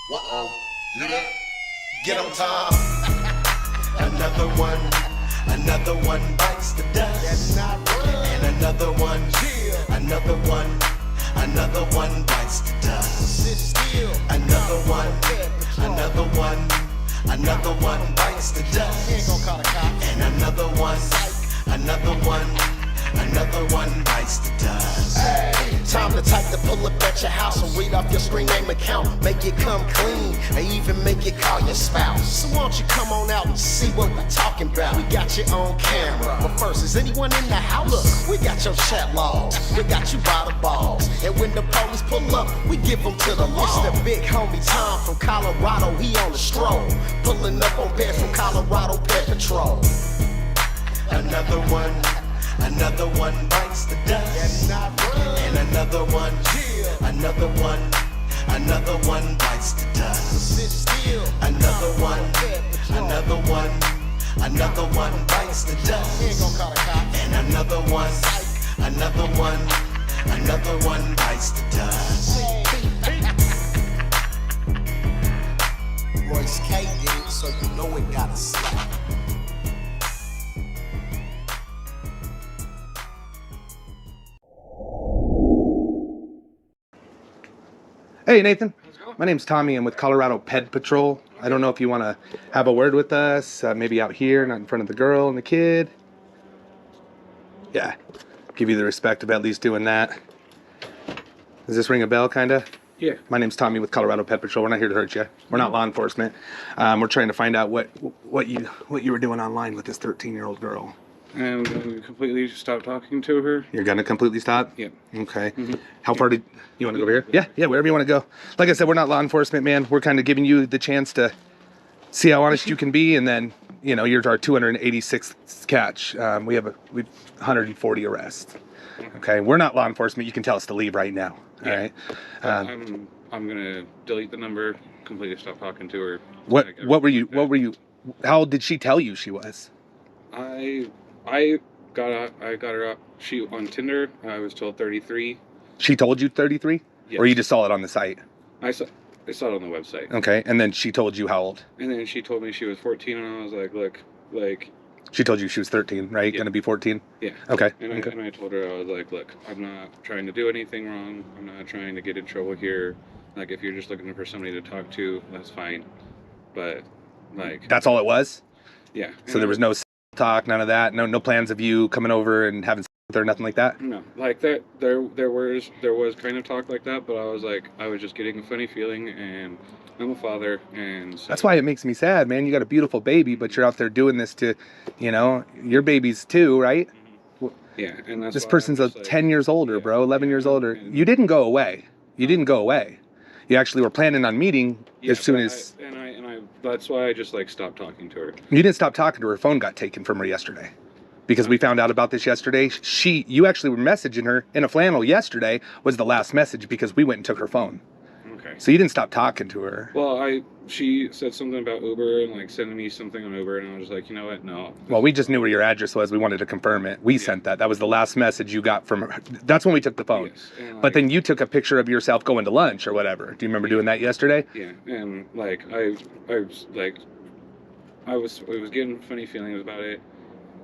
Uh-oh. You there? Get 'em, Tom. Another one bites the dust. That's not right. And another one bites the dust. Sit still. Another one bites the dust. And another one bites the dust. Hey, time to type to pull up at your house and read off your screen name account. Make it come clean, and even make it call your spouse. So why don't you come on out and see what we're talking about? We got you on camera, but first, is anyone in the house? Look, we got your chat logs, we got you by the balls. And when the police pull up, we give them to the law. It's the big homie Tom from Colorado, he on the stroll. Pulling up on bed from Colorado Ped Patrol. Another one bites the dust. That's not right. And another one bites the dust. Sit still. Another one bites the dust. And another one bites the dust. Royce K did it, so you know it gotta slap. Hey Nathan, my name's Tommy. I'm with Colorado Ped Patrol. I don't know if you want to have a word with us, maybe out here, not in front of the girl and the kid. Yeah, give you the respect of at least doing that. Does this ring a bell, kinda? Yeah. My name's Tommy with Colorado Ped Patrol. We're not here to hurt you. We're not law enforcement. We're trying to find out what you were doing online with this 13-year-old girl. I'm going to completely stop talking to her. You're gonna completely stop? Yeah. Okay. How far did you want to go over here? Yeah, wherever you want to go. Like I said, we're not law enforcement, man. We're kind of giving you the chance to see how honest you can be, and then you're our 286th catch. We've 140 arrests. Okay, we're not law enforcement. You can tell us to leave right now. All right. I'm gonna delete the number. Completely stop talking to her. What were you? How old did she tell you she was? I got her up. She on Tinder. I was told 33. She told you 33? Yes. Or you just saw it on the site? I saw it on the website. Okay, and then she told you how old? And then she told me she was 14, and I was like, look, like. She told you she was 13, right? Yeah. Gonna be 14? Yeah. Okay. And I told her, I was like, look, I'm not trying to do anything wrong. I'm not trying to get in trouble here. Like, if you're just looking for somebody to talk to, that's fine. But, like. That's all it was? Yeah. So there was no talk, none of that? No plans of you coming over and having sex with her, nothing like that? No, like that. There was kind of talk like that, but I was just getting a funny feeling, and I'm a father, and so. That's why it makes me sad, man. You got a beautiful baby, but you're out there doing this to, your babies too, right? Mm-hmm. Yeah, and that's this why person's 10 years older, bro, 11 years older. You didn't go away. You actually were planning on meeting as soon as. That's why I just stopped talking to her. You didn't stop talking to her. Her phone got taken from her yesterday. Because we found out about this yesterday. You actually were messaging her in a flannel yesterday was the last message because we went and took her phone. Okay. So you didn't stop talking to her. Well, she said something about Uber and sending me something on Uber, and I was like, you know what, no. Well, we just knew where your address was. We wanted to confirm it. We sent that. That was the last message you got from her. That's when we took the phone. Yes. And, but then you took a picture of yourself going to lunch or whatever. Do you remember doing that yesterday? Yeah, and I was getting funny feelings about it,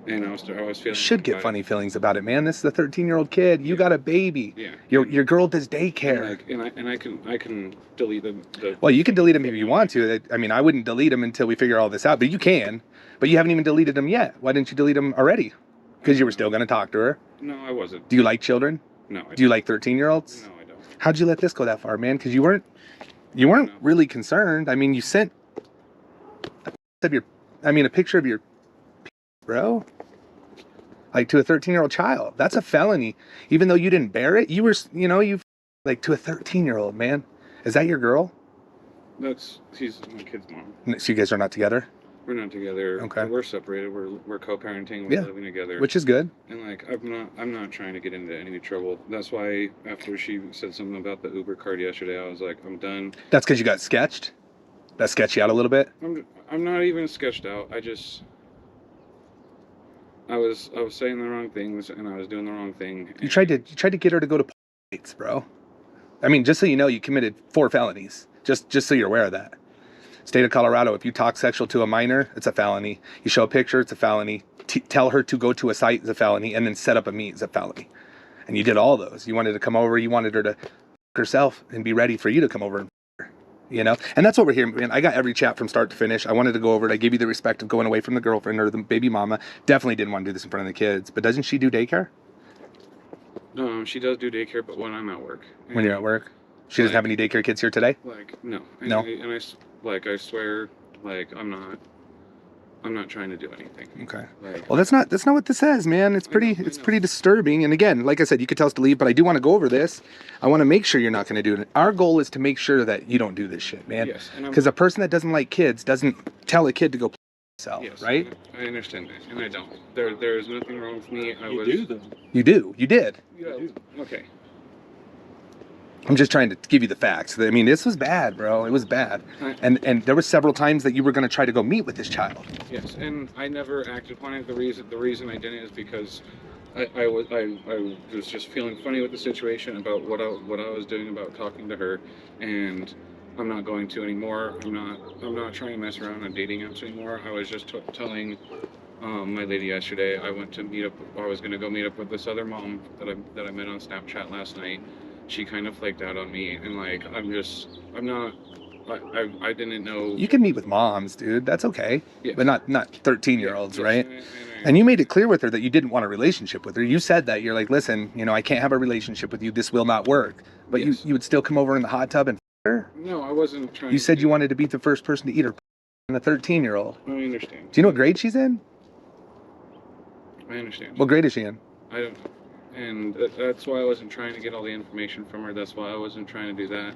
and I was feeling. You should get funny feelings about it, man. This is a 13-year-old kid. You got a baby. Yeah. Your girl does daycare. And I can delete the. Well, you can delete them if you want to. I mean, I wouldn't delete them until we figure all this out, but you can. But you haven't even deleted them yet. Why didn't you delete them already? Because you were still going to talk to her. No, I wasn't. Do you like children? No. I don't. Do you like 13-year-olds? No, I don't. How'd you let this go that far, man? Because you weren't really concerned. I mean, you sent a picture of your bro. To a 13-year-old child. That's a felony. Even though you didn't bear it, you were, to a 13-year-old, man. Is that your girl? She's my kid's mom. So you guys are not together? We're not together. Okay. We're separated. We're co-parenting. We're living together. Which is good. And I'm not trying to get into any trouble. That's why after she said something about the Uber card yesterday, I was like, I'm done. That's because you got sketched? That sketched you out a little bit? I'm not even sketched out. I was saying the wrong things, and I was doing the wrong thing. You tried to get her to go to dates, bro. I mean, just so you know, you committed 4 felonies. Just so you're aware of that. State of Colorado, if you talk sexual to a minor, it's a felony. You show a picture, it's a felony. Tell her to go to a site, it's a felony. And then set up a meet, it's a felony. And you did all those. You wanted to come over, you wanted her to herself and be ready for you to come over and you know. And that's what we're here, man. I got every chat from start to finish. I wanted to go over it. I gave you the respect of going away from the girlfriend or the baby mama. Definitely didn't want to do this in front of the kids. But doesn't she do daycare? She does do daycare, but when I'm at work. When you're at work? She doesn't have any daycare kids here today? Like, no. No? I swear, like, I'm not trying to do anything. Okay. Like, Well, that's not what this says, man. It's pretty disturbing. And again, like I said, you could tell us to leave, but I do want to go over this. I want to make sure you're not going to do it. Our goal is to make sure that you don't do this shit, man. Yes. Because a person that doesn't like kids doesn't tell a kid to go play himself, yes, right? I understand that, and I don't. There's nothing wrong with me. You do, though. You do. You did. Yeah. Okay. I'm just trying to give you the facts. I mean, this was bad, bro. It was bad. And there were several times that you were going to try to go meet with this child. Yes, and I never acted upon it. The reason I didn't is because I was just feeling funny with the situation about what I was doing about talking to her, and I'm not going to anymore. I'm not trying to mess around on dating apps anymore. I was just telling my lady yesterday I went to meet up. I was going to go meet up with this other mom that I met on Snapchat last night. She kind of flaked out on me, and like I didn't know. You can meet with moms, dude. That's okay. Yes. But not 13-year-olds, Yes, right? and And you made it clear with her that you didn't want a relationship with her. You said that. You're like, listen, you know, I can't have a relationship with you. This will not work. But Yes. you would still come over in the hot tub and f her? No, I wasn't trying. You said you wanted to be the first person to eat her and a 13-year-old. I understand. Do you know what grade she's in? I understand. What grade is she in? I don't know. And that's why I wasn't trying to get all the information from her. That's why I wasn't trying to do that.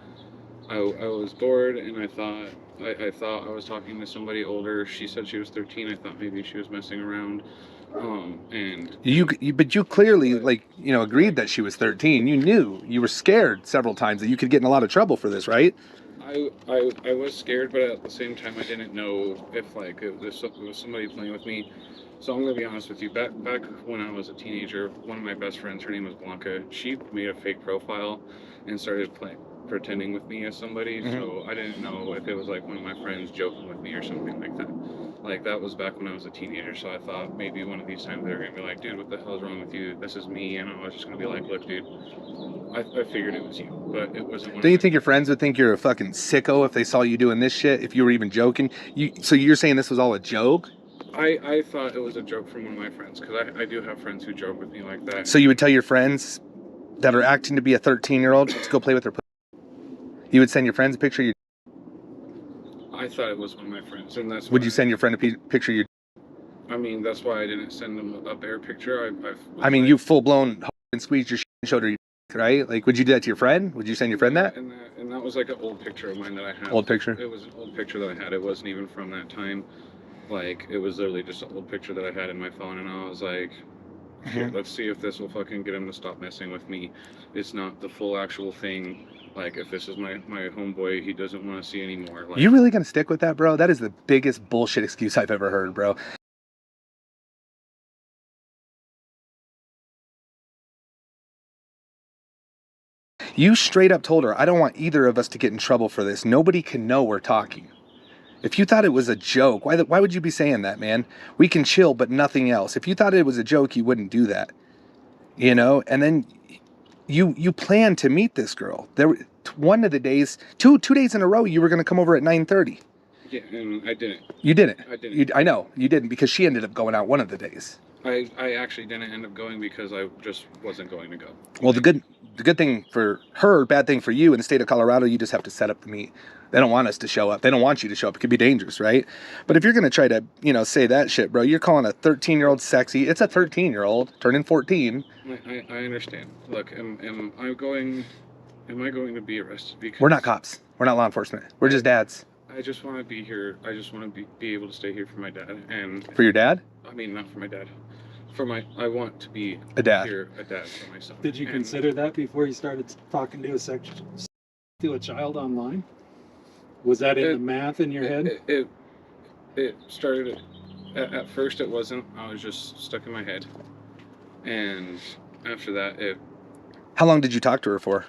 I was bored, and I thought I was talking to somebody older. She said she was 13. I thought maybe she was messing around. And But you clearly, like, you know, agreed that she was 13. You knew. You were scared several times that you could get in a lot of trouble for this, right? I was scared, but at the same time, I didn't know if like it was somebody playing with me. So I'm gonna be honest with you. Back when I was a teenager, one of my best friends, her name was Blanca. She made a fake profile and started pretending with me as somebody. Mm-hmm. So I didn't know if it was like one of my friends joking with me or something like that. Like that was back when I was a teenager. So I thought maybe one of these times they're gonna be like, dude, what the hell is wrong with you? This is me. And I was just gonna be like, look, dude, I figured it was you, but it wasn't. Do you think your friends would think you're a fucking sicko if they saw you doing this shit? If you were even joking? So you're saying this was all a joke? I thought it was a joke from one of my friends, because I do have friends who joke with me like that. So you would tell your friends that are acting to be a 13-year-old to go play with their pussy? You would send your friends a picture of your... I thought it was one of my friends, and that's Would you send your friend a picture of your... I mean, that's why I didn't send them a bare picture. I mean, you full-blown and squeezed your shit and showed her your dick, right? Like, would you do that to your friend? Would you send your friend that? And that was like an old picture of mine that I had. Old picture? It was an old picture that I had. It wasn't even from that time. Like, it was literally just an old picture that I had in my phone, and I was like, here, let's see if this will fucking get him to stop messing with me. It's not the full actual thing. Like, if this is my homeboy, he doesn't want to see anymore. Like, You really gonna stick with that, bro? That is the biggest bullshit excuse I've ever heard, bro. You straight up told her, I don't want either of us to get in trouble for this. Nobody can know we're talking. If you thought it was a joke, why would you be saying that, man? We can chill, but nothing else. If you thought it was a joke, you wouldn't do that. You know? And then you planned to meet this girl. There were one of the days, two days in a row, you were going to come over at 9:30. yeah, and I didn't. You didn't. I didn't. I know you didn't, because she ended up going out one of the days. I actually didn't end up going because I just wasn't going to go. Well, the good thing for her, bad thing for you, in the state of Colorado, you just have to set up the meet. They don't want us to show up. They don't want you to show up. It could be dangerous, right? But if you're going to try to, you know, say that shit, bro, you're calling a 13-year-old sexy. It's a 13-year-old turning 14. I understand. Look, am I going to be arrested? Because We're not cops. We're not law enforcement. We're just dads. I just want to be here. I just want to be able to stay here for my dad. And For your dad? I mean, not for my dad. I want to be A dad. here, a dad for my son. Did you And consider that before you started talking to a child online? Was that in the math in your head? It started. At first, it wasn't. I was just stuck in my head. And after that, How long did you talk to her for?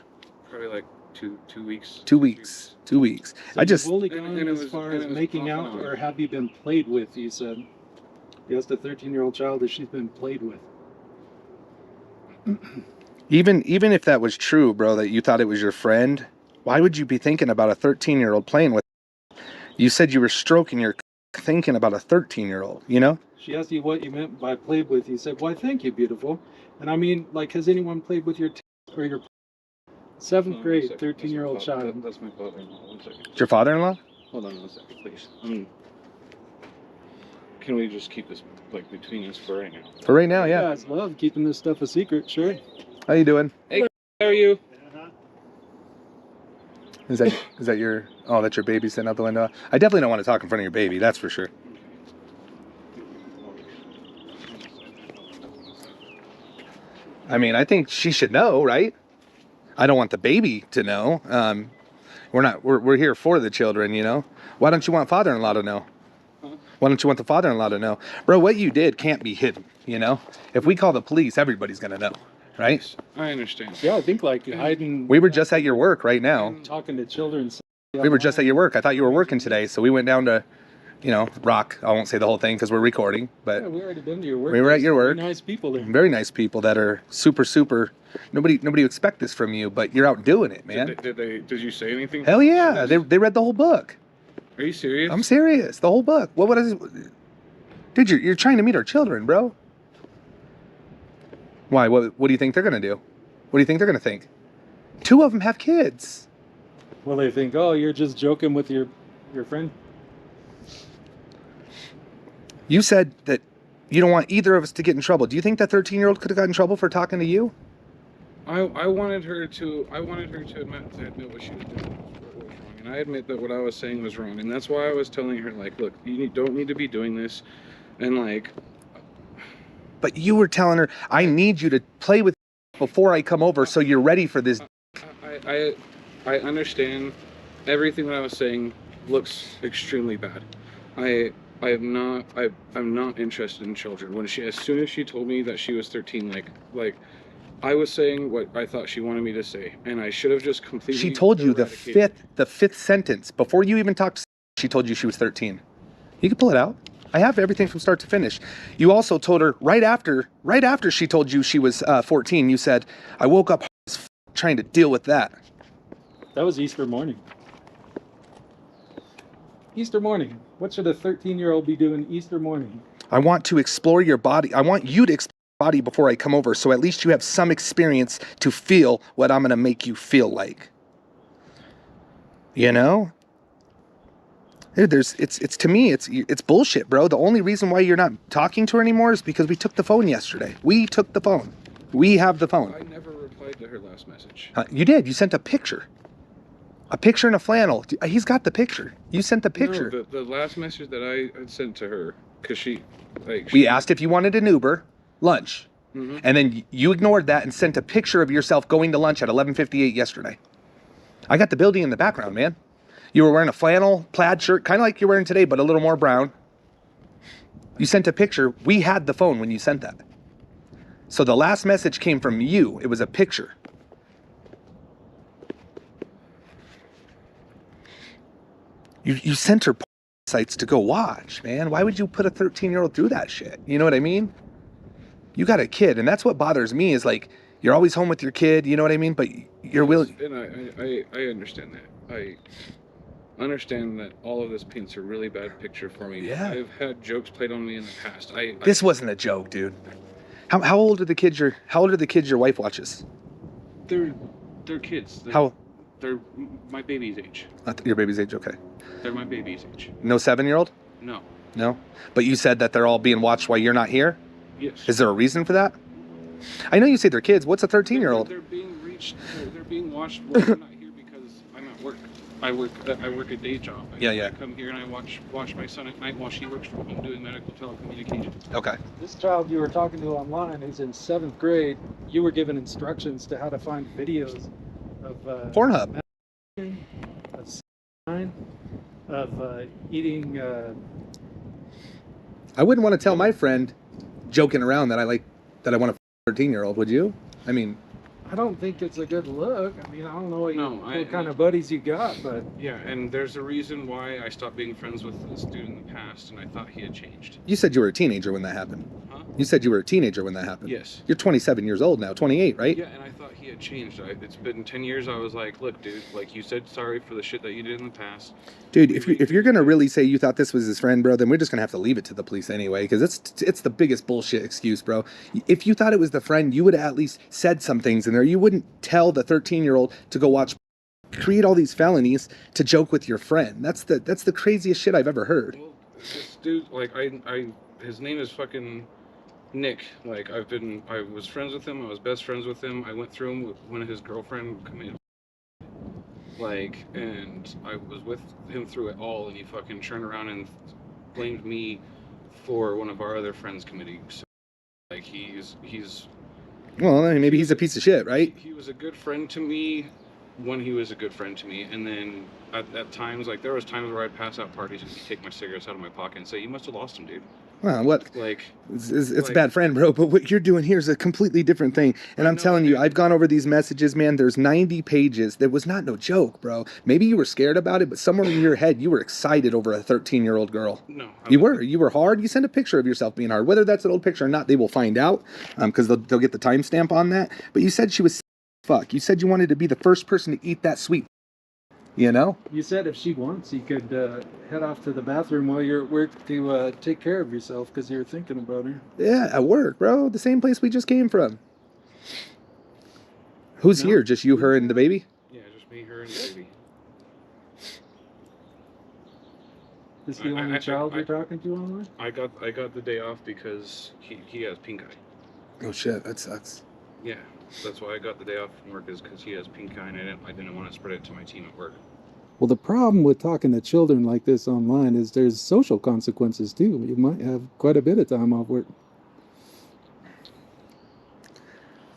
probably like 2 weeks. 2 weeks. 2 weeks. So I just you've only And- gone and it as was- far and as it was making off and out, on. or have you been played with? You said you asked a 13-year-old child if she's been played with. even if that was true, bro, that you thought it was your friend, why would you be thinking about a 13-year-old playing with? You said you were stroking your thinking about a 13-year-old, you know? She asked you what you meant by played with. You said, "Why, thank you, beautiful." And I mean, like, has anyone played with your or your seventh Hold on one grade second. 13-year-old That's my fa- child? That's my father-in-law. 1 second. It's your father-in-law? Hold on 1 second, please. Can we just keep this like between us for right now? For right now, You yeah. guys love keeping this stuff a secret, sure. How you doing? How are you? Is that your? Oh, that's your baby sitting out the window. I definitely don't want to talk in front of your baby. That's for sure. I mean, I think she should know, right? I don't want the baby to know. We're here for the children, you know. Why don't you want father-in-law to know? Why don't you want the father-in-law to know? Bro, what you did can't be hidden, you know. If we call the police, everybody's gonna know, right? I understand. Yeah, I think like hiding. We were just at your work right now. talking to children. We were just at your work. I thought you were working today, so we went down to, you know, rock. I won't say the whole thing because we're recording, but Yeah, we already been to your work. We were at your There's work. Nice people there. very nice people that are super. Nobody would expect this from you, but you're out doing it, man. Did you say anything? Hell yeah, they read the whole book. Are you serious? I'm serious, the whole book. What is, dude? You're trying to meet our children, bro. Why? What do you think they're gonna do? What do you think they're gonna think? 2 of them have kids. Well, they think, oh, you're just joking with your friend. You said that you don't want either of us to get in trouble. Do you think that 13-year-old could have gotten in trouble for talking to you? I wanted her to admit what she was doing was wrong, and I admit that what I was saying was wrong, and that's why I was telling her, like, look, don't need to be doing this, and like. But you were telling her, I need you to play with before I come over, so you're ready for this. I understand everything that I was saying looks extremely bad. I'm not interested in children. As soon as she told me that she was 13, like I was saying what I thought she wanted me to say, and I should have just completely. She told you the eradicated- fifth sentence before you even talked. She told you she was 13. You can pull it out. I have everything from start to finish. You also told her right after she told you she was 14. You said, "I woke up trying to deal with that." That was Easter morning. Easter morning. What should a 13-year-old be doing Easter morning? I want to explore your body. I want you to explore your body before I come over, so at least you have some experience to feel what I'm gonna make you feel like. You know? Dude, it's to me, it's bullshit, bro. The only reason why you're not talking to her anymore is because we took the phone yesterday. We took the phone. We have the phone. I never replied to her last message. You did. You sent a picture. A picture in a flannel. He's got the picture. You sent the picture. No, the last message that I had sent to her, because she We asked if you wanted an Uber, lunch, Mhm. and then you ignored that and sent a picture of yourself going to lunch at 11:58 yesterday. I got the building in the background, man. You were wearing a flannel plaid shirt, kind of like you're wearing today, but a little more brown. You sent a picture. We had the phone when you sent that. So the last message came from you. It was a picture. You sent her sites to go watch, man. Why would you put a 13-year-old through that shit? You know what I mean? You got a kid, and that's what bothers me is like, you're always home with your kid, you know what I mean? But you're willing. And I understand that. I understand that all of this paints a really bad picture for me. Yeah. I've had jokes played on me in the past. This wasn't a joke, dude. How old are the kids your wife watches? They're kids. They're my baby's age. Your baby's age, okay. They're my baby's age. No 7-year-old? No. No? But you said that they're all being watched while you're not here? Yes. Is there a reason for that? I know you say they're kids. What's a 13-year-old? They're being reached. They're being watched while I'm not here because I'm at work. I work a day job. I come here and I watch my son at night while she works from home doing medical telecommunications. Okay. This child you were talking to online who's in 7th grade, you were given instructions to how to find videos of Pornhub. of sign, of eating. I wouldn't want to tell my friend, joking around, that I want a 13-year-old, would you? I mean, I don't think it's a good look. I mean, I don't know what kind of buddies you got, but Yeah, and there's a reason why I stopped being friends with this dude in the past, and I thought he had changed. You said you were a teenager when that happened. Huh? You said you were a teenager when that happened. Yes. You're 27 years old now, 28, right? Yeah, and I thought he had changed. It's been 10 years. I was like, look, dude, like you said sorry for the shit that you did in the past. Dude, if you're gonna really say you thought this was his friend, bro, then we're just gonna have to leave it to the police anyway, because it's the biggest bullshit excuse, bro. If you thought it was the friend, you would have at least said some things in there. You wouldn't tell the 13-year-old to go create all these felonies to joke with your friend. That's the craziest shit I've ever heard. Well, this dude, like, his name is fucking Nick. Like, I was friends with him. I was best friends with him. I went through him with when his girlfriend committed. Like, and I was with him through it all, and he fucking turned around and blamed me for one of our other friends committing. So, like, he's. Well, maybe he's a piece of shit, right? He was a good friend to me when he was a good friend to me, and then at times, like, there was times where I'd pass out parties and he'd take my cigarettes out of my pocket and say, "You must have lost him, dude." Well, what? Like, it's a bad friend, bro, but what you're doing here is a completely different thing. And I'm telling you, I've gone over these messages, man. There's 90 pages. There was not no joke, bro. Maybe you were scared about it, but somewhere in your head, you were excited over a 13-year-old girl. No. You were hard. You sent a picture of yourself being hard. Whether that's an old picture or not, they will find out, because they'll get the timestamp on that. But you said she was fuck. You said you wanted to be the first person to eat that sweet. You know? You said if she wants, you could head off to the bathroom while you're at work to take care of yourself because you're thinking about her. Yeah, at work, bro. The same place we just came from. Who's here? Just you, her, and the baby? Yeah, just me, her, and the baby. Is he the only child you're talking to online? I got the day off because he has pink eye. Oh shit, that sucks. Yeah, that's why I got the day off from work, is because he has pink eye, and I didn't want to spread it to my team at work. Well, the problem with talking to children like this online is there's social consequences too. You might have quite a bit of time off work.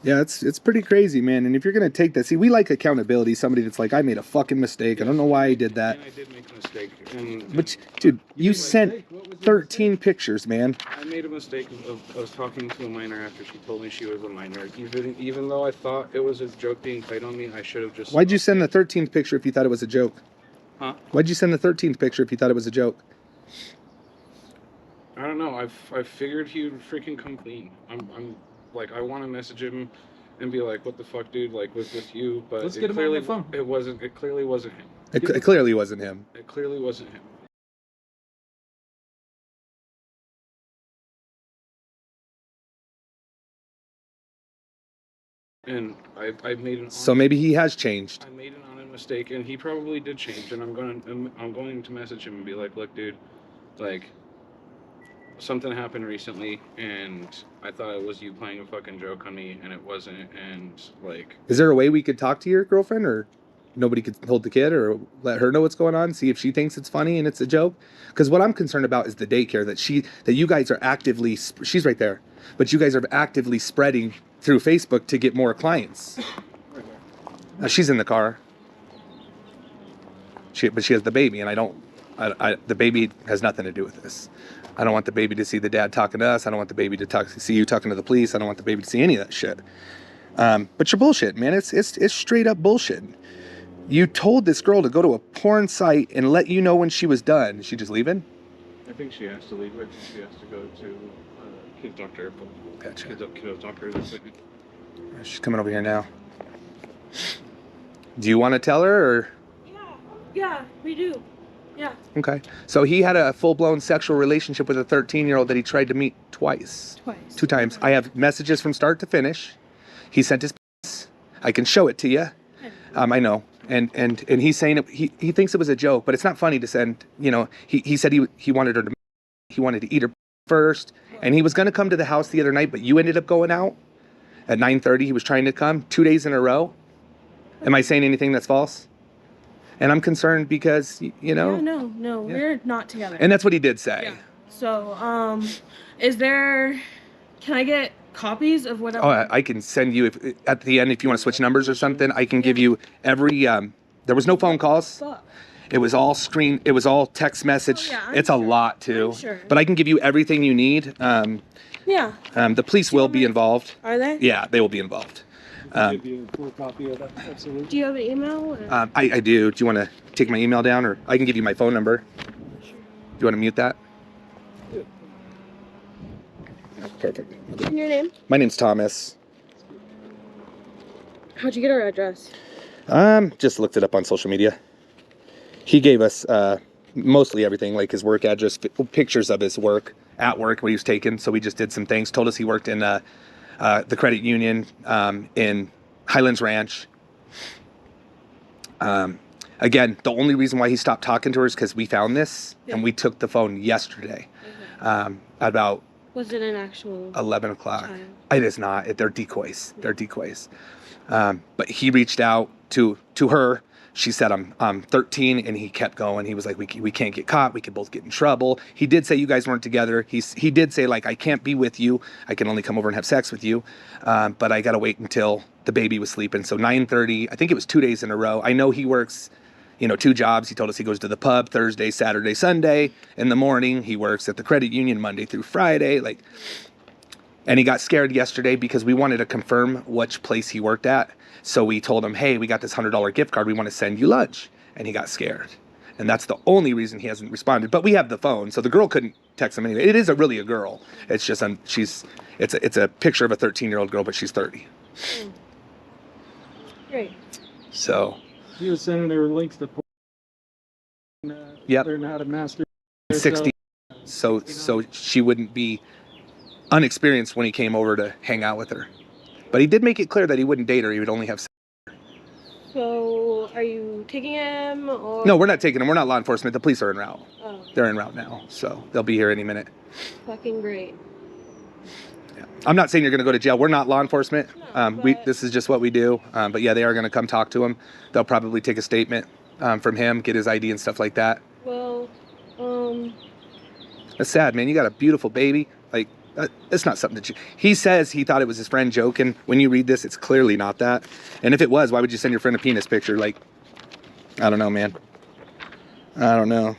Yeah, it's pretty crazy, man. And if you're gonna take that, see, we like accountability. Somebody that's like, I made a fucking mistake. I don't know why I did that. And I did make a mistake. And But dude, you sent 13 pictures, man. I made a mistake of talking to a minor after she told me she was a minor. Even though I thought it was a joke being played on me, I should have just. Why'd you send the 13th picture if you thought it was a joke? Huh? Why'd you send the 13th picture if you thought it was a joke? I don't know. I figured he would freaking come clean. I'm like, I want to message him and be like, "What the fuck, dude? Like, with you?" But Let's get him on the phone. It wasn't. It clearly wasn't him. It clearly wasn't him. It clearly wasn't him. And I made an. So maybe he has changed. I made an honest mistake, and he probably did change. And I'm going to message him and be like, "Look, dude, like, something happened recently, and I thought it was you playing a fucking joke on me, and it wasn't. And like, Is there a way we could talk to your girlfriend, or nobody could hold the kid, or let her know what's going on, see if she thinks it's funny and it's a joke? Because what I'm concerned about is the daycare that you guys are actively. She's right there, but you guys are actively spreading through Facebook to get more clients. She's in the car. But she has the baby, and the baby has nothing to do with this. I don't want the baby to see the dad talking to us. I don't want the baby to see you talking to the police. I don't want the baby to see any of that shit. But you're bullshit, man. It's straight up bullshit. You told this girl to go to a porn site and let you know when she was done. Is she just leaving? I think she has to leave. I think she has to go to kid's doctor. Gotcha. Kid's doctor. She's coming over here now. Do you want to tell her, or? Yeah, we do. Yeah. Okay. So he had a full-blown sexual relationship with a 13-year-old that he tried to meet twice. 2 times. I have messages from start to finish. He sent his penis. I can show it to you. I know. And he's saying he thinks it was a joke, but it's not funny to send, he said he wanted her to, he wanted to eat her first, and he was going to come to the house the other night, but you ended up going out at 9:30. He was trying to come 2 days in a row. Am I saying anything that's false? And I'm concerned because, Yeah, no, we're not together. And that's what he did say. Yeah. So, can I get copies of whatever? Oh, I can send you, at the end, if you want to switch numbers or something, I can give you every, there was no phone calls. Fuck. It was all text message. Oh, yeah, I'm it's a sure. lot too. I'm sure. But I can give you everything you need. Yeah. The police will be involved. Are they? Yeah, they will be involved. I'll give you a full copy of that. Absolutely. Do you have an email? Or? I do. Do you want to take my email down, or I can give you my phone number? Do you want to mute that? Yeah. Perfect. And your name? My name's Thomas. How'd you get our address? Just looked it up on social media. He gave us mostly everything, like his work address, pictures of his work at work when he was taken. So we just did some things. Told us he worked in the credit union in Highlands Ranch. Again, the only reason why he stopped talking to her is because we found this and we took the phone yesterday about Was it an actual 11 o'clock. child? It is not. They're decoys. They're decoys. But he reached out to her. She said, I'm 13, and he kept going. He was like, we can't get caught. We could both get in trouble. He did say you guys weren't together. He did say, like, I can't be with you. I can only come over and have sex with you. But I got to wait until the baby was sleeping. So 9:30, I think it was 2 days in a row. I know he works, 2 jobs. He told us he goes to the pub Thursday, Saturday, Sunday. In the morning, he works at the credit union Monday through Friday. And he got scared yesterday because we wanted to confirm which place he worked at. So we told him, hey, we got this $100 gift card. We want to send you lunch. And he got scared. And that's the only reason he hasn't responded. But we have the phone, so the girl couldn't text him anyway. It is really a girl. It's just it's a picture of a 13-year-old girl, but she's 30. Great. So He was sending her links to Yep. learn how to master 60. So she wouldn't be unexperienced when he came over to hang out with her. But he did make it clear that he wouldn't date her. He would only have sex. So, are you taking him or? No, we're not taking him. We're not law enforcement. The police are en route. Oh, They're en route now, so they'll be here any minute. fucking great. Yeah. I'm not saying you're going to go to jail. We're not law enforcement. No, but- This is just what we do. But yeah, they are going to come talk to him. They'll probably take a statement from him, get his ID and stuff like that. Well, That's sad, man. You got a beautiful baby. Like, it's not something that you... He says he thought it was his friend joking. When you read this, it's clearly not that. And if it was, why would you send your friend a penis picture? Like, I don't know, man. I don't know.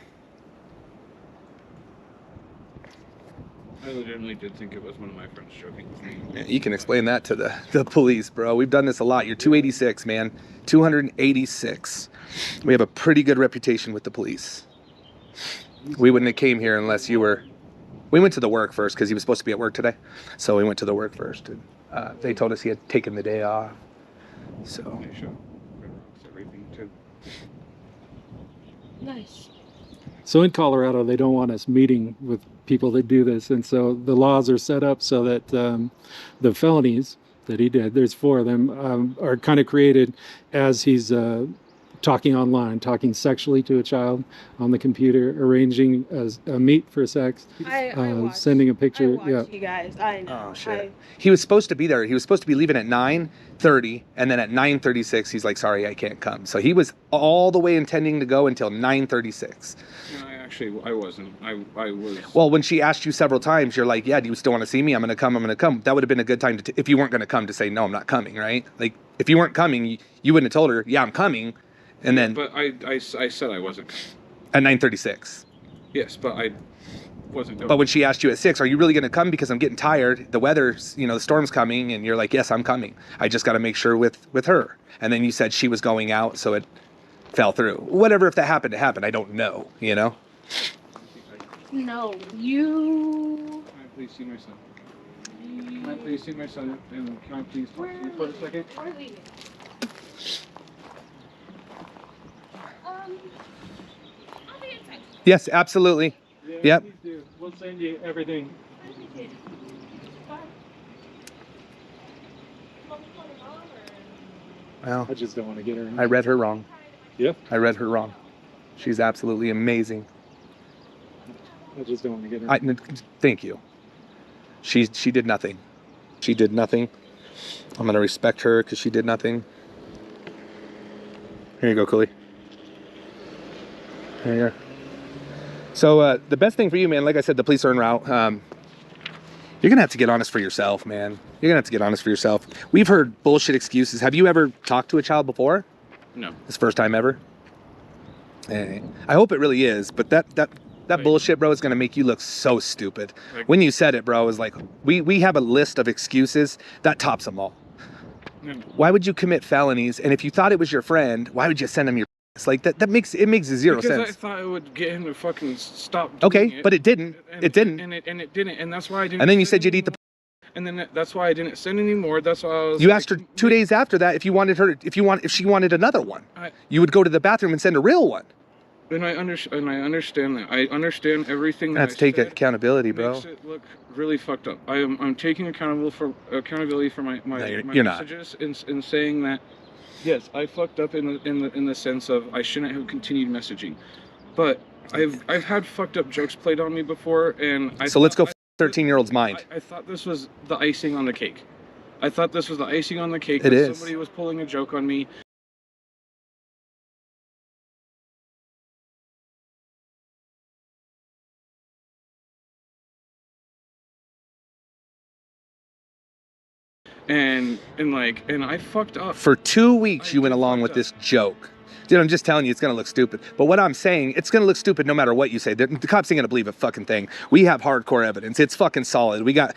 I legitimately did think it was one of my friends joking with me. Yeah, you can explain that to the police, bro. We've done this a lot. You're 286, man. 286. We have a pretty good reputation with the police. We wouldn't have came here unless you were... We went to the work first because he was supposed to be at work today. So we went to the work first. And they told us he had taken the day off. So... They show everything too. nice. So in Colorado, they don't want us meeting with people that do this. And so the laws are set up so that the felonies that he did, there's 4 of them, are kind of created as he's talking online, talking sexually to a child on the computer, arranging a meet for sex, I watched, sending a picture. I watched you guys. I know. Oh, shit. He was supposed to be there. He was supposed to be leaving at 9:30, and then at 9:36, he's like, sorry, I can't come. So he was all the way intending to go until 9:36. No, I wasn't. I was... Well, when she asked you several times, you're like, yeah, do you still want to see me? I'm going to come. I'm going to come. That would have been a good time to, if you weren't going to come, to say, no, I'm not coming, right? Like, if you weren't coming, you wouldn't have told her, yeah, I'm coming. And then But I said I wasn't coming. at 9:36. Yes, but I wasn't going. But when she asked you at 6, are you really going to come? Because I'm getting tired. The weather's, the storm's coming. And you're like, yes, I'm coming. I just got to make sure with her. And then you said she was going out, so it fell through. Whatever, if that happened, it happened. I don't know, No, you. Can I please see my son? Can I please see my son? And can I please talk to you for a second? We're leaving. I'll be inside. Yes, absolutely. Yeah, Yep. please do. We'll send you everything. Bye. Well, I just don't want to get her. I read her wrong. Yep. I read her wrong. She's absolutely amazing. I just don't want to get her. Thank you. She did nothing. She did nothing. I'm going to respect her because she did nothing. Here you go, Cooley. Here you go. So the best thing for you, man, like I said, the police are en route. You're going to have to get honest for yourself, man. You're going to have to get honest for yourself. We've heard bullshit excuses. Have you ever talked to a child before? No. This first time ever? I hope it really is, but that Right. bullshit, bro, is going to make you look so stupid. When you said it, bro, it was like, we have a list of excuses that tops them all. Why would you commit felonies? And if you thought it was your friend, why would you send him your like that? That makes zero because sense. I thought it would get him to fucking stop doing Okay, it, but it didn't. It didn't. And it didn't. And that's why I didn't. And then you said you'd eat the. And then that's why I didn't send anymore. That's why I was. You asked her 2 days after that if she wanted another one. You would go to the bathroom and send a real one. And I understand that. I understand everything. That's take accountability, bro. Makes it look really fucked up. I'm taking accountability for my you're messages in saying that yes, I fucked up in the sense of I shouldn't have continued messaging, but I've had fucked up jokes played on me before, and let's go 13-year-old's mind. I thought this was the icing on the cake. I thought this was the icing on the cake. It is. Somebody was pulling a joke on me. And I fucked up. For 2 weeks you went along with this joke. Dude, I'm just telling you, it's gonna look stupid. But what I'm saying, it's gonna look stupid no matter what you say. The cops ain't gonna believe a fucking thing. We have hardcore evidence. It's fucking solid. We got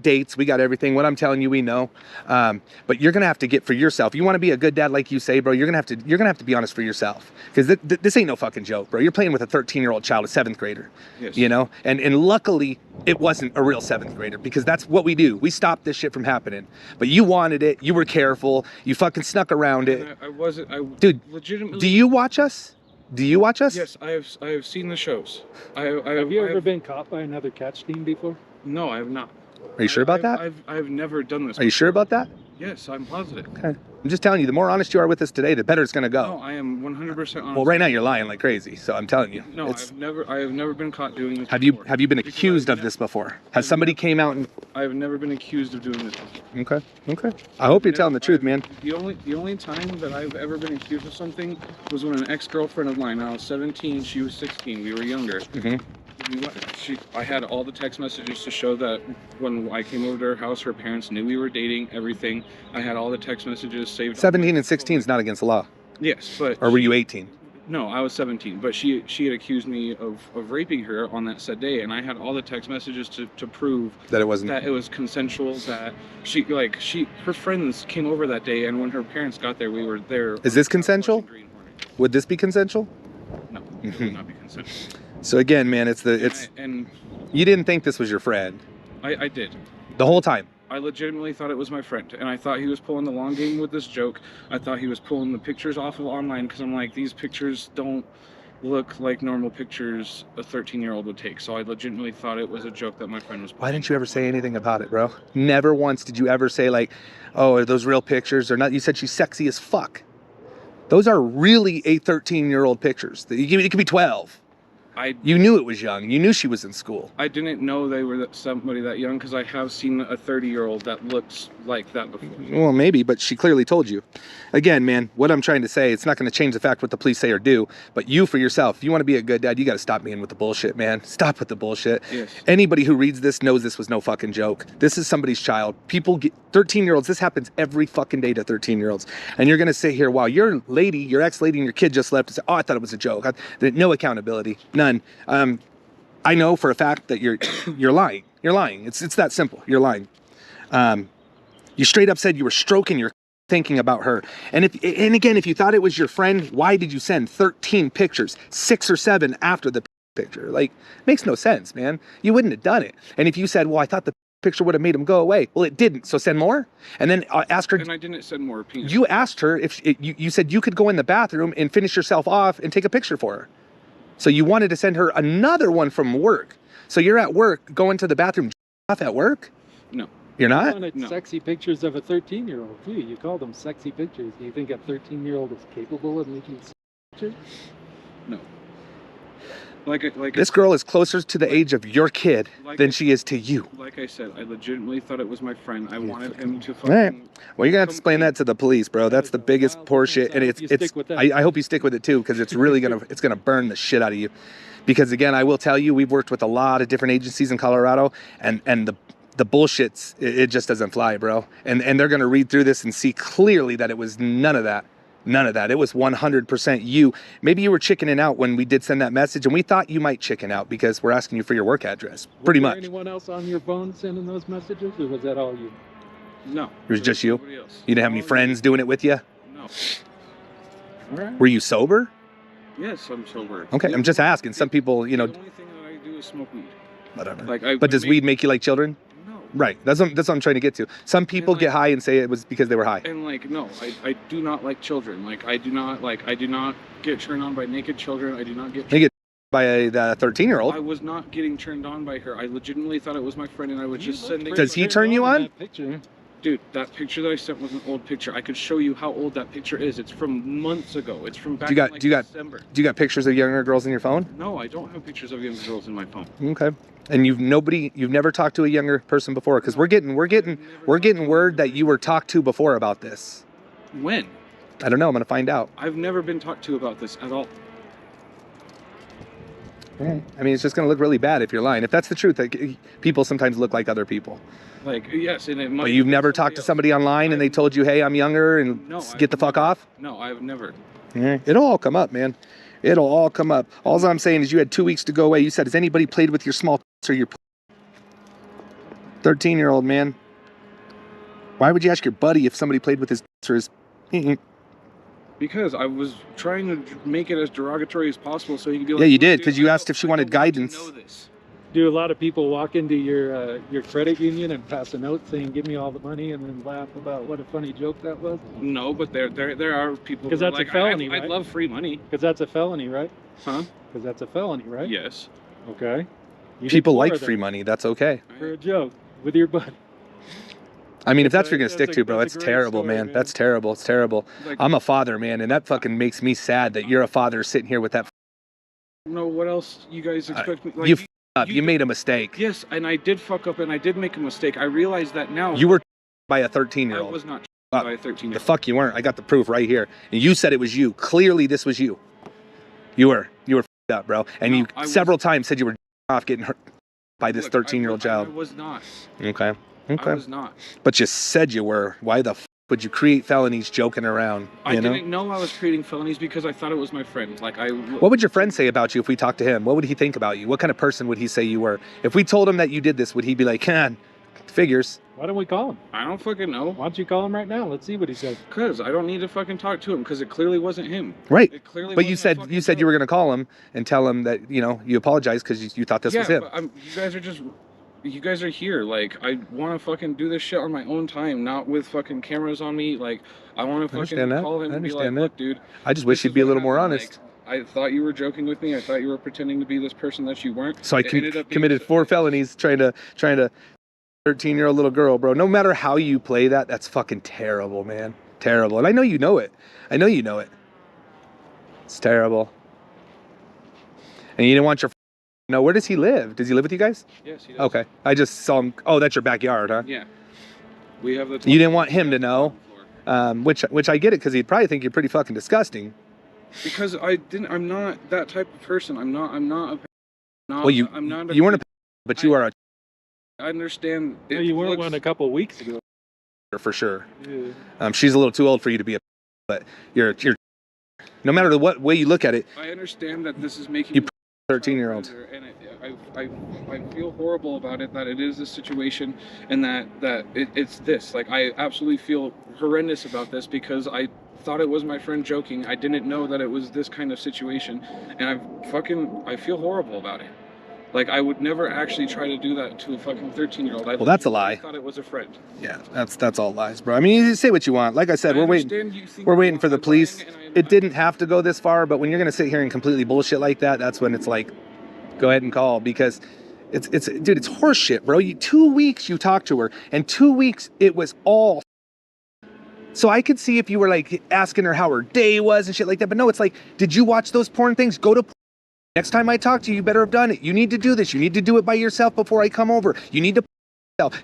dates. We got everything. What I'm telling you, we know. But you're gonna have to get for yourself. You want to be a good dad, like you say, bro. You're gonna have to be honest for yourself, because this ain't no fucking joke, bro. You're playing with a 13-year-old child, a 7th grader. Yes. You know, and luckily it wasn't a real 7th grader, because that's what we do. We stop this shit from happening. But you wanted it. You were careful. You fucking snuck around it. I wasn't. Dude, legitimately. Do you watch us? Do you watch us? Yes, I have seen the shows. Have you ever been caught by another catch team before? No, I have not. Are you sure about that? I've never done this. Are you sure about that? Yes, I'm positive. Okay. I'm just telling you, the more honest you are with us today, the better it's gonna go. No, I am 100% honest. Well, right now you're lying like crazy, so I'm telling you. No, I have never been caught doing this. Have you been accused of this before? Has somebody came out and? I've never been accused of doing this before. Okay. I hope you're telling the truth, man. The only time that I've ever been accused of something was when an ex-girlfriend of mine, I was 17, she was 16, we were younger. I had all the text messages to show that when I came over to her house, her parents knew we were dating, everything. I had all the text messages saved. 17 and 16 is not against the law. Yes, but. Or were you 18? No, I was 17, but she had accused me of raping her on that said day, and I had all the text messages to prove that it wasn't, that it was consensual, that her friends came over that day, and when her parents got there, we were there. Is this consensual? Would this be consensual? No, it would not be consensual. So again, man, and you didn't think this was your friend. I did. The whole time. I legitimately thought it was my friend, and I thought he was pulling the long game with this joke. I thought he was pulling the pictures off of online, because I'm like, these pictures don't look like normal pictures a 13-year-old would take. So I legitimately thought it was a joke that my friend was pulling. Why didn't you ever say anything about it, bro? Never once did you ever say like, oh, are those real pictures or not? You said she's sexy as fuck. Those are really a 13-year-old pictures. It could be 12. You knew it was young. You knew she was in school. I didn't know they were somebody that young, because I have seen a 30-year-old that looks like that before. Well, maybe, but she clearly told you. Again, man, what I'm trying to say, it's not going to change the fact what the police say or do, but you for yourself, if you want to be a good dad, you got to stop being with the bullshit, man. Stop with the bullshit. Yes. Anybody who reads this knows this was no fucking joke. This is somebody's child. 13-year-olds, this happens every fucking day to 13-year-olds. And you're going to sit here while your ex-lady and your kid just left and say, oh, I thought it was a joke. No accountability. None. I know for a fact that you're lying. You're lying. It's that simple. You're lying. You straight up said you were stroking your thinking about her. And again, if you thought it was your friend, why did you send 13 pictures, 6 or 7 after the picture? Like, it makes no sense, man. You wouldn't have done it. And if you said, well, I thought the picture would have made him go away. Well, it didn't. So send more. And then ask her. And I didn't send more. Penis. You asked her if you said you could go in the bathroom and finish yourself off and take a picture for her. So you wanted to send her another one from work. So you're at work, going to the bathroom off at work? No. You're not? You wanted No. sexy pictures of a 13-year-old too. You call them sexy pictures. Do you think a 13-year-old is capable of making sexy pictures? No. Like this girl is closer to the age of your kid than she is to you. Like I said, I legitimately thought it was my friend. I wanted him to fucking... All right. Well, you're gonna have to explain that to the police, bro. That's the biggest horseshit, and I hope you stick with it too, because it's really gonna burn the shit out of you. Because again, I will tell you, we've worked with a lot of different agencies in Colorado, and the bullshits, it just doesn't fly, bro. And they're gonna read through this and see clearly that it was none of that. None of that. It was 100% you. Maybe you were chickening out when we did send that message, and we thought you might chicken out because we're asking you for your work address. Pretty much. Was there anyone else on your phone sending those messages, or was that all you? No. It was just you? Nobody else. You didn't have any friends doing it with you? No. All right. Were you sober? Yes, I'm sober. Okay, I'm just asking. Some people, you know, The only thing that I do is smoke weed. whatever. Like, But does weed make you like children? No. Right. That's what I'm trying to get to. Some people like- get high and say it was because they were high. And like, no, I do not like children. Like, I do not get turned on by naked children. I do not get. They get by the 13-year-old. I was not getting turned on by her. I legitimately thought it was my friend, and I was just sending. Does he turn you on? That picture. Dude, that picture that I sent was an old picture. I could show you how old that picture is. It's from months ago. It's from back in like December. Do you got pictures of younger girls in your phone? No, I don't have pictures of young girls in my phone. Okay. And you've never talked to a younger person before, because we're getting word that you were talked to before about this. When? I don't know. I'm gonna find out. I've never been talked to about this at all. I mean, it's just gonna look really bad if you're lying. If that's the truth, like, people sometimes look like other people. Like, yes, and it might. But you've never talked to somebody online and they told you, "Hey, I'm younger," and No, get the fuck off. No, I've never. Yeah, it'll all come up, man. It'll all come up. All I'm saying is you had 2 weeks to go away. You said, has anybody played with your small or your 13-year-old, man? Why would you ask your buddy if somebody played with his or his? Because I was trying to make it as derogatory as possible so you can be like, Yeah, you "Look, did, dude, 'cause you I asked don't- if she I wanted don't want to guidance." know this." Do a lot of people walk into your credit union and pass a note saying, "Give me all the money," and then laugh about what a funny joke that was? No, but there are people. 'Cause who are that's a like, felony, I right? love free money. Because that's a felony, right? Huh? Because that's a felony, right? Yes. Okay. You did People 4 like of them free money. That's okay. for a joke with your buddy. I mean, if that's That's what you're gonna a- stick to, bro, that's it's a great terrible, story, man. man. That's terrible. It's terrible. Like, I'm a father, man, and that fucking makes me sad that you're a father sitting here with that. no, what else you guys expect me? Like, You f- up. You made a mistake. Yes, and I did fuck up, and I did make a mistake. I realize that now. You were by a I 13-year-old. was not Uh, by a 13-year-old. The fuck you weren't. I got the proof right here. And you said it was you. Clearly, this was you. You were f***ed up, bro. And No, you I several times said you were off getting hurt by this Look, 13-year-old I child. was not. Okay. I Okay. was not. But you said you were. Why the f would you create felonies joking around? I You know? didn't know I was creating felonies because I thought it was my friend. Like, What would your friend say about you if we talked to him? What would he think about you? What kind of person would he say you were? If we told him that you did this, would he be like, figures? Why don't we call him? I don't fucking know. Why don't you call him right now? Let's see what he says. Because I don't need to fucking talk to him because it clearly wasn't him. Right. It clearly But you wasn't a said fucking you said you joke. were going to call him and tell him that, you apologized because you thought this was him. But you guys are here. Like, I want to fucking do this shit on my own time, not with fucking cameras on me. Like, I want to fucking understand that. call him I and be like, understand that. look, dude. I just wish this you'd is be a what little more happened. honest. Like, I thought you were joking with me. I thought you were pretending to be this person that you weren't. So I It ended up being committed 4 felonies trying to 13-year-old little girl, bro. No matter how you play that, that's fucking terrible, man. Terrible. And I know you know it. I know you know it. It's terrible. And you didn't want your no, where does he live? Does he live with you guys? Yes, he does. Okay. I just saw him. Oh, that's your backyard, huh? Yeah. We have the. You didn't want him to know, which I get it because he'd probably think you're pretty fucking disgusting. Because I'm not that type of person. I'm not Well, you weren't a but you are a I understand. No, you weren't one a couple weeks ago. for sure. Yeah. She's a little too old for you to be a but you're no matter what way you look at it, I understand that this is making You 13-year-old. and I feel horrible about it, that it is this situation, and that it's this. Like, I absolutely feel horrendous about this because I thought it was my friend joking. I didn't know that it was this kind of situation, and I feel horrible about it. Like, I would never actually try to do that to a fucking 13-year-old. Well, that's a lie. I thought it was a friend. yeah, that's all lies, bro. I mean, you say what you want. Like I said, I we're waiting. understand you think We're I'm waiting for the lying, police. and It didn't have to go this far, but when you're gonna sit here and completely bullshit like that, that's when it's like, go ahead and call, because it's dude, it's horse shit, bro. 2 weeks you talked to her, and 2 weeks it was all. So I could see if you were like asking her how her day was and shit like that, but no, it's like, did you watch those porn things? Go to. Next time I talk to you, you better have done it. You need to do this. You need to do it by yourself before I come over. You need to.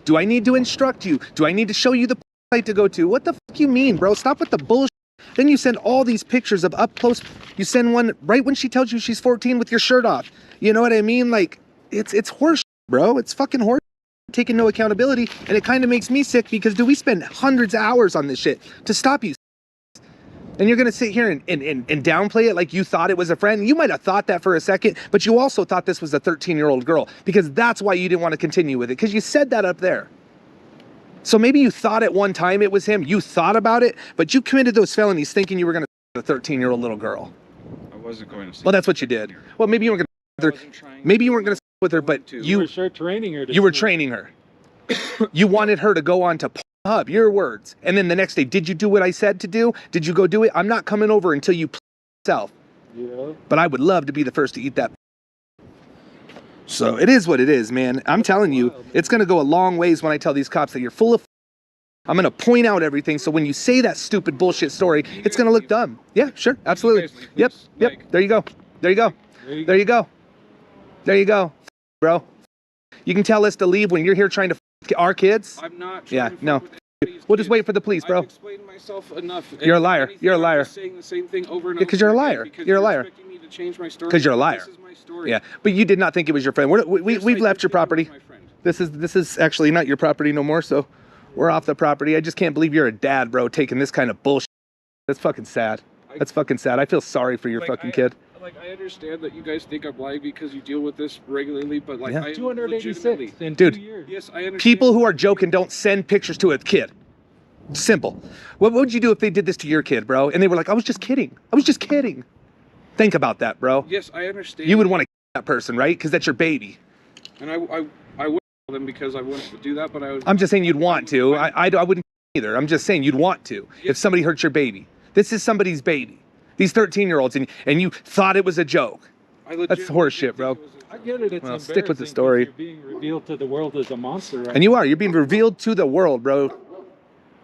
Do I need to instruct you? Do I need to show you the site to go to? What the fuck you mean, bro? Stop with the bullshit. Then you send all these pictures of up close. You send one right when she tells you she's 14 with your shirt off. You know what I mean? Like, it's horse, bro. It's fucking horse. Taking no accountability, and it kind of makes me sick because, dude, we spend hundreds of hours on this shit to stop you. And you're gonna sit here and downplay it like you thought it was a friend. You might have thought that for a second, but you also thought this was a 13-year-old girl, because that's why you didn't want to continue with it, because you said that up there. So maybe you thought at one time it was him. You thought about it, but you committed those felonies thinking you were going to a 13-year-old little girl. I wasn't going to. Well, that's what you did. Well, maybe you weren't going to. Maybe you weren't going to with her, but You were sure training her. you were training her. You wanted her to go on to Pornhub, your words. And then the next day, did you do what I said to do? Did you go do it? I'm not coming over until you yourself. Yeah. But I would love to be the first to eat that. So it is what it is, man. I'm telling you, it's going to go a long ways when I tell these cops that you're full of. I'm going to point out everything. So when you say that stupid bullshit story, it's going to look dumb. Yeah, sure. Absolutely. Yep. Yep. There you go. There you go. There you go. There you go. Bro. You can tell us to leave when you're here trying to our kids. I'm not. Yeah, no. We'll just wait for the police, bro. I've explained myself enough. You're a liar. You're a liar. I'm just saying the same thing over and Yeah, 'cause you're a liar. You're a liar. Expecting me to change my story. 'Cause you're a liar. This is my story. Yeah, but you did not think it was your friend. We've left your property. This is actually not your property no more, so we're off the property. I just can't believe you're a dad, bro, taking this kind of bullshit. That's fucking sad. That's fucking sad. I feel sorry for your fucking kid. Like, I understand that you guys think I'm lying because you deal with this regularly, but like, Yeah. I 286 in Dude, 2 years. Yes, I understand. People who are joking don't send pictures to a kid. Simple. What would you do if they did this to your kid, bro? And they were like, I was just kidding. I was just kidding. Think about that, bro. Yes, I understand. You would want to kill that person, right? Because that's your baby. And I would kill them because I wanted to do that, but I was. I'm just saying you'd want to. I wouldn't either. I'm just saying you'd want to if somebody hurt your baby. This is somebody's baby. These 13-year-olds, and you thought it was a joke. That's horse shit, bro. I get it. It's Well, stick with the embarrassing 'cause story. You're being revealed to the world as a monster, right? And you are. You're being revealed to the world, bro.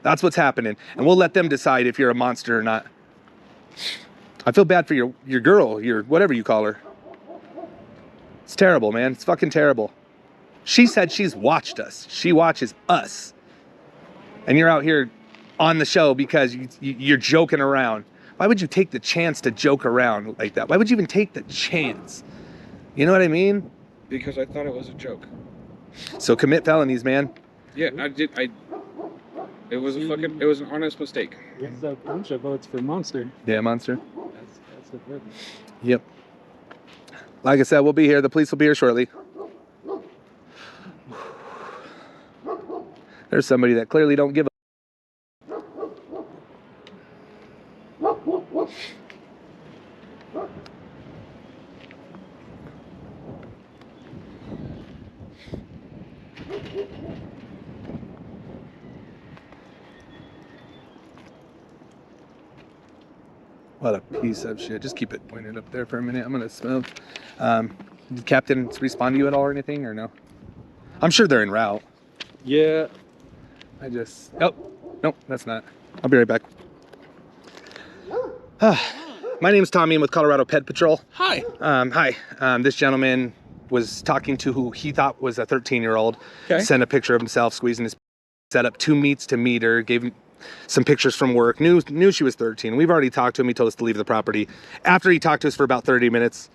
That's what's happening. And we'll let them decide if you're a monster or not. I feel bad for your girl, your whatever you call her. It's terrible, man. It's fucking terrible. She said she's watched us. She watches us. And you're out here on the show because you're joking around. Why would you take the chance to joke around like that? Why would you even take the chance? You know what I mean? Because I thought it was a joke. So commit felonies, man. Yeah, I did. It was an honest mistake. It's a bunch of votes for monster. Yeah, monster. That's the good. Yep. Like I said, we'll be here. The police will be here shortly. There's somebody that clearly don't give a. What a piece of shit. Just keep it pointed up there for a minute. I'm gonna smoke. Did Captain respond to you at all or anything, or no? I'm sure they're en route. Yeah. Oh, nope, that's not. I'll be right back. My name's Tommy. I'm with Colorado Ped Patrol. Hi. Hi. This gentleman was talking to who he thought was a 13-year-old. Okay. Sent a picture of himself squeezing his. Set up 2 meets to meet her. Gave him some pictures from work. Knew she was 13. We've already talked to him. He told us to leave the property. After he talked to us for about 30 minutes.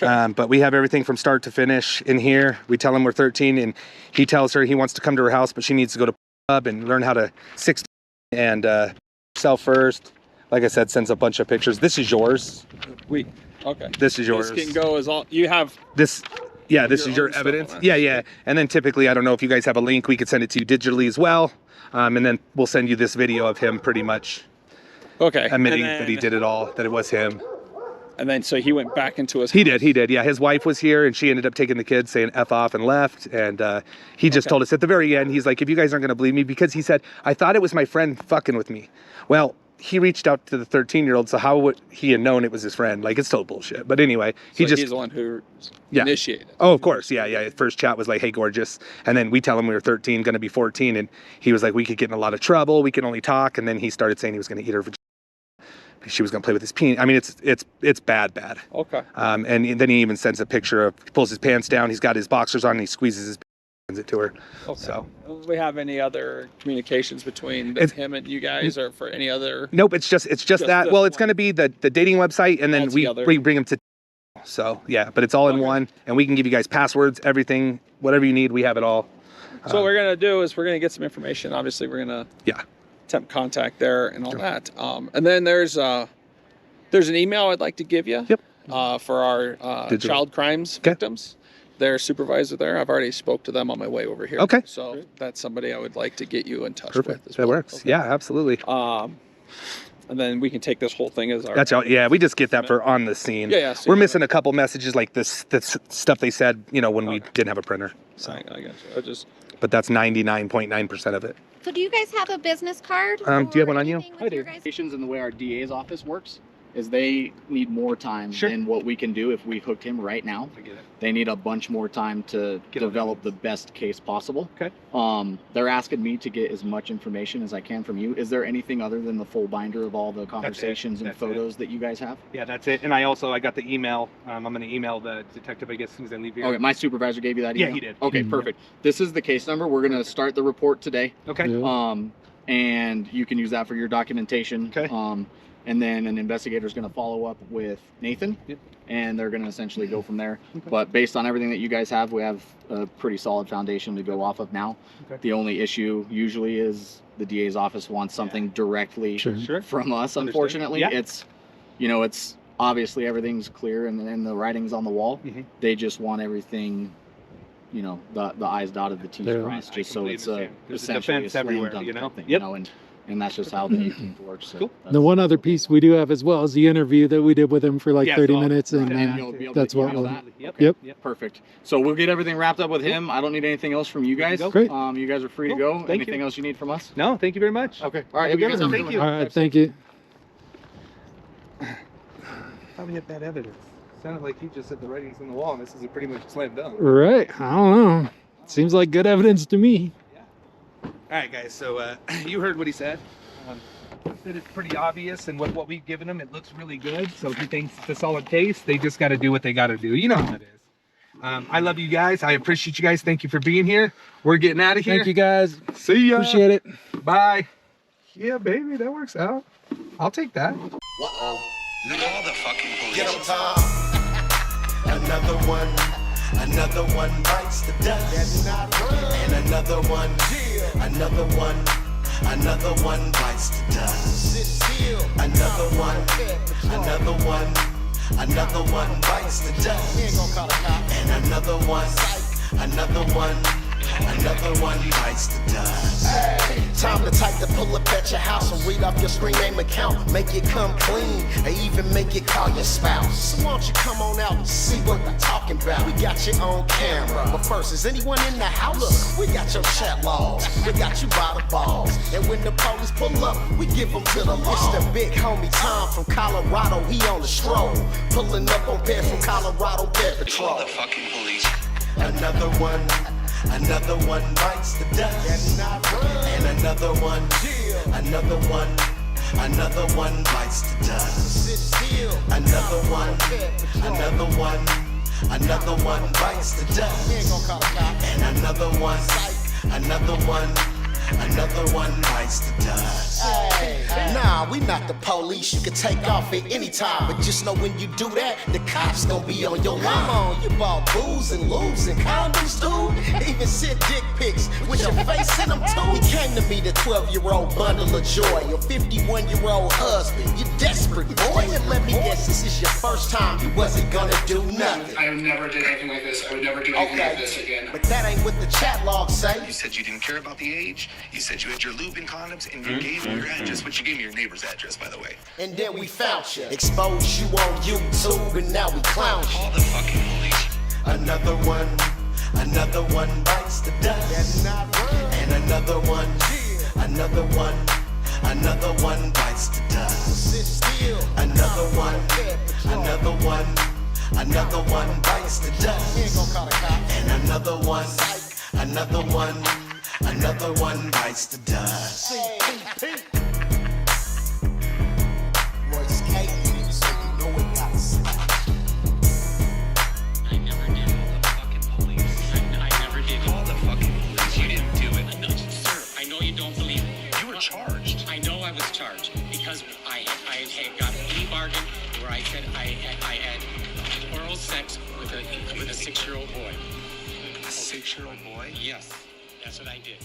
Okay. But we have everything from start to finish in here. We tell him we're 13, and he tells her he wants to come to her house, but she needs to go to pub and learn how to 16 and herself first. Like I said, sends a bunch of pictures. This is yours. Okay. This is yours. This can go as all you have. This. Yeah, this Your is your own stuff evidence. on it. Yeah. And then typically, I don't know if you guys have a link, we could send it to you digitally as well. And then we'll send you this video of him pretty much Okay. admitting And then- that he did it all, that it was him. And then so he went back into his. He did. Yeah, his wife was here and she ended up taking the kids, saying F off and left. And he just told us at the very end, he's like, if you guys aren't going to believe me, because he said, I thought it was my friend fucking with me. Well, he reached out to the 13-year-old, so how would he have known it was his friend? Like, it's total bullshit. But anyway, He's the one who initiated. Oh, of course. Yeah. First chat was like, hey, gorgeous. And then we tell him we were 13, going to be 14. And he was like, we could get in a lot of trouble. We can only talk. And then he started saying he was going to eat her vagina. She was going to play with his penis. I mean, it's bad. Okay. And then he even sends a picture of, he pulls his pants down. He's got his boxers on and he squeezes his sends it to her. Okay. So. Do we have any other communications between him and you guys, or for any other? Nope. It's just that. Well, it's going to be the dating website, and then we bring him to. So yeah, but it's all in one, and we can give you guys passwords, everything, whatever you need. We have it all. So what we're gonna do is we're gonna get some information. Obviously, we're gonna attempt contact there and all that. And then there's an email I'd like to give you. Yep. For our child crimes victims. their supervisor there. I've already spoke to them on my way over here. Okay. So that's somebody I would like to get you in touch Perfect. with as That well. works. Okay. Yeah, absolutely. And then we can take this whole thing as our. That's all. Yeah, we just get that for on the scene. Yeah. We're missing a couple messages like this stuff they said, when we didn't have a printer. So, I got you. but that's 99.9% of it. So do you guys have a business card? Do you have one on you? anything with your guys'- And the way our DA's office works is they need more time than what we can do if we hooked him right now. I get it. They need a bunch more time to develop the best case possible. Okay. They're asking me to get as much information as I can from you. Is there anything other than the full binder of all the conversations and photos that you guys have? Yeah, that's it. And I got the email. I'm going to email the detective, I guess, as soon as I leave here. Okay, my supervisor gave you that email? Yeah, he did. Okay, perfect. This is the case number. We're going to start the report today. Okay. Yeah. And you can use that for your documentation. Okay. And then an investigator is going to follow up with Nathan, Yep. and they're going to essentially go from there. Okay. But based on everything that you guys have, we have a pretty solid foundation to go off of now. Okay. The only issue usually is the DA's office wants something directly Sure. from us. Understood. Unfortunately, Yeah. it's obviously everything's clear and the writing's on the wall. Mhm. They just want everything, the I's dotted, the T's Yeah. crossed, I just so completely it's understand. There's a essentially defense slam everywhere, dunk type thing, Yep. and that's just how the 18th works. So Cool. that's- The one other piece we do have as well is the interview that we did with him for like Yeah, 30 so I'll- minutes, and And you'll be able that's to what email we'll. that. Yep. Yep. Perfect. So we'll get everything wrapped up with him. I don't need anything else from you guys. go. Great. You guys are free to Cool. go. Thank Anything you. else you need from us? No, thank you very much. Okay. All right. Have a good guys one. have a Thank good you. one. All right, thank you. How we have that evidence? Sounded like you just said the writing's on the wall, and this is a pretty much slam dunk. Right. I don't know. Seems like good evidence to me. All right, guys. So you heard what he said. Said it's pretty obvious, and with what we've given him, it looks really good. So if he thinks it's a solid case, they just got to do what they got to do. You know how it is. I love you guys. I appreciate you guys. Thank you for being here. We're getting out of here. Thank you guys. See ya. Appreciate it. Bye. Yeah, baby, that works out. I'll take that. Uh-oh. Call the fucking police. Get 'em, Tom. Another one bites the dust. And another one bites the dust. Another one bites the dust. And another one bites the dust. Time to type to pull up at your house and read off your screen name account. Make it come clean, or even make it call your spouse. So why don't you come on out and see what we're talking about? We got you on camera, but first, is anyone in the house? Look, we got your chat logs, we got you by the balls. And when the police pull up, we give them to the law. It's the big homie Tom from Colorado, he on the stroll. Pulling up on Ped from Colorado Ped Patrol. Call the fucking police. Another one bites the dust. And another one bites the dust. Another one bites the dust. And another one bites the dust. Nah, we not the police. You can take off at any time, but just know when you do that, the cops gonna be on your line. Come on, you bought booze and lubes and condoms, dude. Even sent dick pics with your face in them too. He came to meet a 12-year-old bundle of joy, your 51-year-old husband. You desperate, boy. And let me guess, this is your first time you wasn't gonna do nothing. I never did anything like this. I would never do anything like this again. But that ain't what the chat logs say. You said you didn't care about the age. You said you had your lube and condoms, and you gave me your address, but you gave me your neighbor's address, by the way. And then we found you, exposed you on YouTube, and now we clown you. Call the fucking police. Another one bites the dust. And another one bites the dust. Another one bites the dust. And another one bites the dust. Royce K, so you know it got I never did. I never did. Call the fucking police. You didn't do it. No, sir, I know you don't believe me. You were charged. I know I was charged because I had got a plea bargain where I said I had oral sex with a 6-year-old boy. A 6-year-old boy? Yes, that's what I did.